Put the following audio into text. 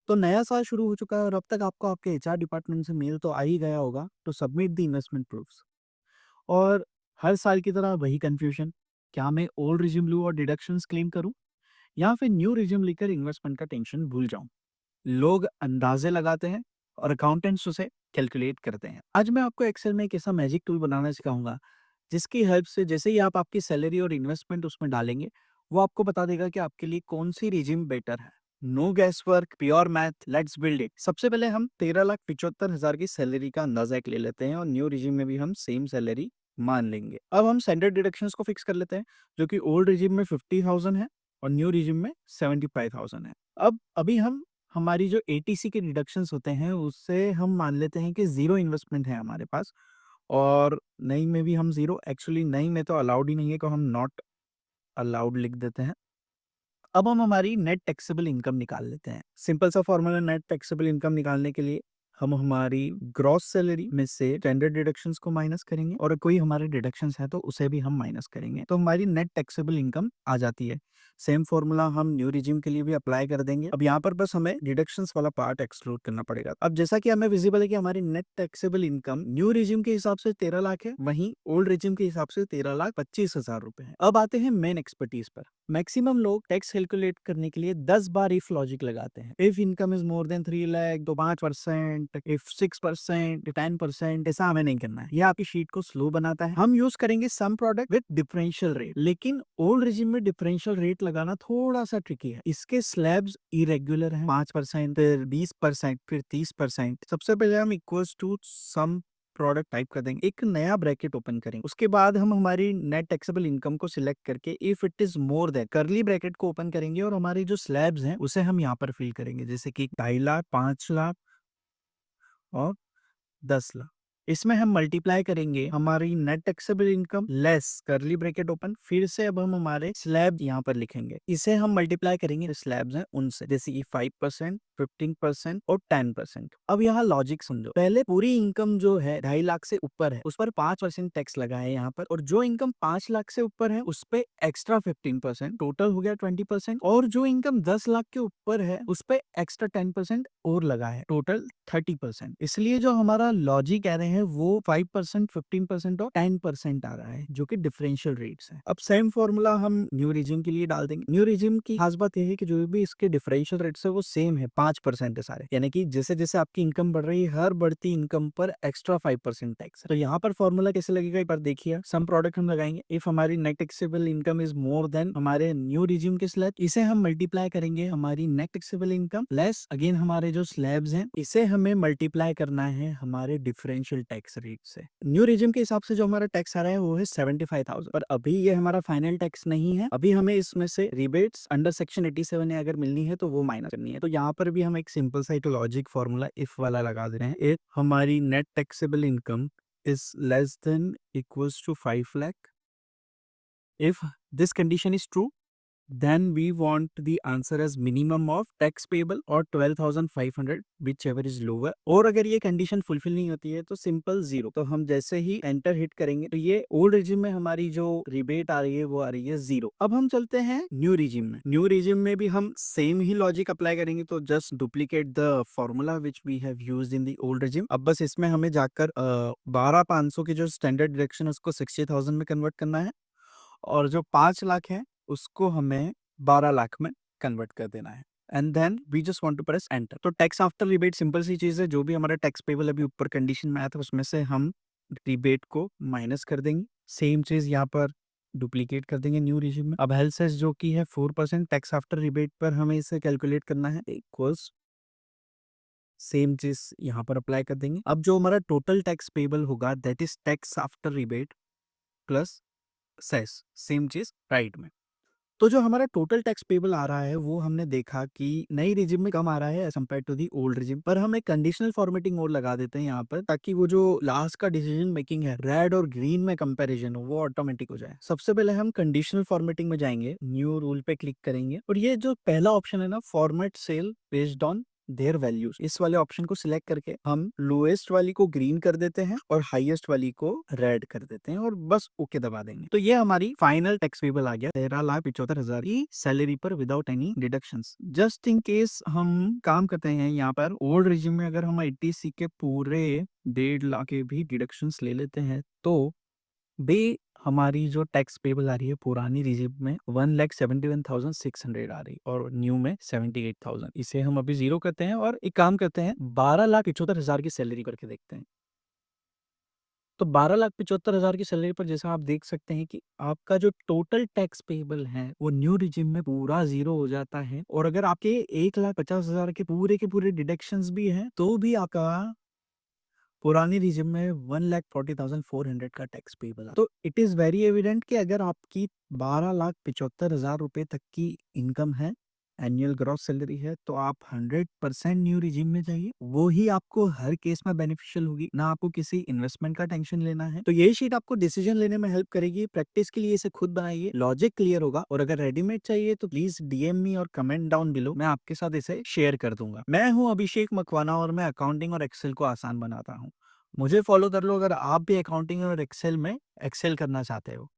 तो नया साल शुरू हो चुका है और अब तक आपको आपके एचआर डिपार्टमेंट से मेल तो आ ही गया होगा to submit the investment proofs. और हर साल की तरह वही कंफ्यूजन, क्या मैं ओल्ड रिज्यूम लूँ और डिडक्शंस क्लेम करूँ या फिर न्यू रिज्यूम लेकर इन्वेस्टमेंट का टेंशन भूल जाऊँ। लोग अंदाजे लगाते हैं और अकाउंटेंट्स उसे कैलकुलेट करते हैं। आज मैं आपको एक्सेल में एक ऐसा मैजिक टूल बनाना सिखाऊंगा जिसकी हेल्प से जैसे ही आप आपकी सैलरी और इन्वेस्टमेंट उसमें डालेंगे, वो आपको बता देगा कि आपके लिए कौन सी रिजिम बेटर है। No guess work, pure math, let's build it. सबसे पहले हम 13,75,000 की सैलरी का अंदाजा एक ले लेते हैं और न्यू रिजिम में भी हम सेम सैलरी मान लेंगे। अब हम स्टैंडर्ड डिडक्शंस को फिक्स कर लेते हैं, जो कि ओल्ड रिजिम में 50,000 है और न्यू रिजिम में 75,000 है। अब अभी हम हमारी जो एटीसी के डिडक्शंस होते हैं उससे हम मान लेते हैं कि जीरो इन्वेस्टमेंट है हमारे पास। और नई में भी हम ज़ीरो, एक्चुअली नई में तो अलाउड ही नहीं है, तो हम नॉट अलाउड लिख देते हैं। अब हम हमारी नेट टैक्सेबल इनकम निकाल लेते हैं। सिंपल सा फॉर्मूला नेट टैक्सेबल इनकम निकालने के लिए हम हमारी ग्रॉस सैलरी में से स्टैंडर्ड डिडक्शंस को माइनस करेंगे और कोई हमारे डिडक्शंस है तो उसे भी हम माइनस करेंगे, तो हमारी नेट टैक्सेबल इनकम आ जाती है। सेम फॉर्मूला हम न्यू रिजिम के लिए भी अप्लाई कर देंगे। अब यहाँ पर बस हमें डिडक्शंस वाला पार्ट एक्सक्लूड करना पड़ेगा। अब जैसा कि हमें विजिबल है कि हमारी net taxable income new regime के हिसाब से 13 लाख है, वहीं ओल्ड रिजिम के हिसाब से 13,25,000 रुपए है। अब आते हैं मेन एक्सपर्टीज पर। मैक्सिमम लोग टैक्स कैलकुलेट करने के लिए 10 बार इफ लॉजिक लगाते हैं। If income is more than 3 lakh तो 5%, इफ 6%, 10%। ऐसा हमें नहीं करना है, ये आपकी शीट को स्लो बनाता है। हम यूज करेंगे some product with differential rate, लेकिन ओल्ड रिजिम में डिफरेंशियल रेट लगाना थोड़ा सा ट्रिकी है। इसके स्लैब्स इरेगुलर है, 5%, फिर 20%, फिर 30%। सबसे पहले हम equals to sum product type कर देंगे, एक नया ब्रैकेट ओपन करेंगे। उसके बाद हम हमारी नेट टैक्सेबल इनकम को सिलेक्ट करके if it is more than करली ब्रैकेट को ओपन करेंगे और हमारी जो स्लैब्स हैं उसे हम यहाँ पर फिल करेंगे, जैसे कि 2.5 लाख, 5 लाख और 10 लाख। इसमें हम मल्टीप्लाई करेंगे हमारी नेट टैक्सेबल इनकम लेस करली ब्रैकेट ओपन, फिर से अब हम हमारे स्लैब यहाँ पर लिखेंगे, इसे हम मल्टीप्लाई करेंगे स्लैब्स हैं उनसे, जैसे कि 5%, 15% और 10%। अब यहाँ लॉजिक समझो, पहले पूरी इनकम जो है 2.5 लाख से ऊपर है उस पर 5% टैक्स लगा है यहाँ पर, और जो इनकम 5 लाख से ऊपर है उस पे एक्स्ट्रा 15%, टोटल हो गया 20%। और जो इनकम 10 लाख के ऊपर है उस पे एक्स्ट्रा 10% और लगा है, टोटल 30%। इसलिए जो हमारा लॉजिक कह रहे हैं वो 5%, 15% और 10% आ रहा है, जो कि डिफरेंशियल रेट्स है। अब सेम फॉर्मूला हम न्यू रिजिम के लिए डाल देंगे। न्यू रिजिम की खास बात यह है कि जो भी इसके डिफरेंशियल रेट्स है वो सेम है, 5% है सारे, यानी कि जैसे जैसे आपकी इनकम बढ़ रही है हर बढ़ती इनकम पर एक्स्ट्रा 5% टैक्स है। तो यहाँ पर फॉर्मूला कैसे लगेगा एक बार देखिए। सम प्रोडक्ट हम लगाएंगे, इफ हमारी net taxable income is more than हमारे न्यू रिजिम के स्लैब, इसे हम मल्टीप्लाई करेंगे हमारी net taxable income less again हमारे जो स्लैब्स हैं, इसे हमें मल्टीप्लाई करना है हमारे डिफरेंशियल टैक्स रेट से। न्यू रिजिम के हिसाब से जो हमारा टैक्स आ रहा है वो है 75,000, पर अभी ये हमारा फाइनल टैक्स नहीं है। अभी हमें इसमें से रिबेट्स अंडर सेक्शन 87 ए अगर मिलनी है तो वो माइनस करनी है। तो यहाँ पर भी हम एक सिंपल सा एक लॉजिक फॉर्मूला इफ वाला लगा दे रहे हैं। एक हमारी net taxable income is less than equals to 5 lakh. If this condition is true, then we want the answer as minimum of tax payable or 12,500, whichever is lower। और अगर ये कंडीशन फुलफिल नहीं होती है तो सिंपल जीरो। तो हम जैसे ही एंटर हिट करेंगे तो ये ओल्ड रिजिम में हमारी जो रिबेट आ रही है वो आ रही है जीरो। अब हम चलते हैं न्यू रिजिम में। न्यू रिजिम में भी हम सेम ही लॉजिक अप्लाई करेंगे, तो just duplicate the formula which we have used in the old regime. अब बस इसमें हमें जाकर 12,500 की जो स्टैंडर्ड डिडक्शन है उसको 60,000 में कन्वर्ट करना है, और जो 5 लाख है उसको हमें 12 लाख में कन्वर्ट कर देना है। And then we just want to press enter. तो टैक्स आफ्टर रिबेट सिंपल सी चीज है, जो भी हमारा टैक्स पेबल अभी ऊपर कंडीशन में आया था उसमें से हम रिबेट को माइनस कर देंगे। सेम चीज यहाँ पर डुप्लीकेट कर देंगे न्यू रिजिम में। अब हेल्थ सेस जो कि है 4% टैक्स आफ्टर रिबेट पर हमें इसे कैलकुलेट करना है, इक्वल्स सेम चीज यहाँ पर अप्लाई कर देंगे। अब जो हमारा टोटल टैक्स पेबल होगा that is tax after rebate plus cess, same चीज राइट में। तो जो हमारा टोटल टैक्स पेबल आ रहा है वो हमने देखा कि नई रिजिम में कम आ रहा है as compared to the old regime, पर हम एक कंडीशनल फॉर्मेटिंग और लगा देते हैं यहाँ पर, ताकि वो जो लास्ट का डिसीजन मेकिंग है रेड और ग्रीन में कंपैरिजन हो वो ऑटोमेटिक हो जाए। सबसे पहले हम कंडीशनल फॉर्मेटिंग में जाएंगे, न्यू रूल पे क्लिक करेंगे और ये जो पहला ऑप्शन है ना, format cell based on their values. इस वाले ऑप्शन को सिलेक्ट करके हम लोएस्ट वाली को ग्रीन कर देते हैं और हाईएस्ट वाली को रेड कर देते हैं और बस ओके दबा देंगे। तो ये हमारी फाइनल टैक्स पेबल आ गया 13,75,000 की सैलरी पर without any deductions. Just in case हम काम करते हैं यहाँ पर ओल्ड रिजिम में, अगर हम 80C के पूरे 1.5 लाख के भी डिडक्शंस ले लेते हैं तो बे हमारी जो टैक्स पेबल आ रही है पुरानी रिजिम में 1,71,600 आ रही और न्यू में 78,000। इसे हम अभी जीरो करते हैं और एक काम करते हैं 12,75,000 की सैलरी करके देखते हैं। तो 12,75,000 की सैलरी पर जैसा आप देख सकते हैं कि आपका जो टोटल टैक्स पेबल है वो न्यू रिजिम में पूरा जीरो हो जाता है और अगर आपके 1,50,000 के पूरे डिडक्शंस भी हैं तो भी आपका पुरानी रिजिम में 1,40,400 का टैक्स पेबल। तो इट इज वेरी एविडेंट कि अगर आपकी 12,75,000 रुपए तक की इनकम है, एनुअल ग्रॉस सैलरी है, तो आप 100% न्यू रिजिम में जाइए। वो ही आपको हर केस में बेनिफिशियल होगी, ना आपको किसी इन्वेस्टमेंट का टेंशन लेना है। तो ये शीट आपको डिसीजन लेने में हेल्प करेगी। प्रैक्टिस के लिए इसे खुद बनाइए, लॉजिक क्लियर होगा। और अगर रेडीमेड चाहिए तो प्लीज डीएम मी और कमेंट डाउन बिलो, मैं आपके साथ इसे शेयर कर दूंगा। मैं हूं अभिषेक मकवाना और मैं अकाउंटिंग और एक्सेल को आसान बनाता हूं। मुझे फॉलो कर लो अगर आप भी अकाउंटिंग और एक्सेल में एक्सेल करना चाहते हो।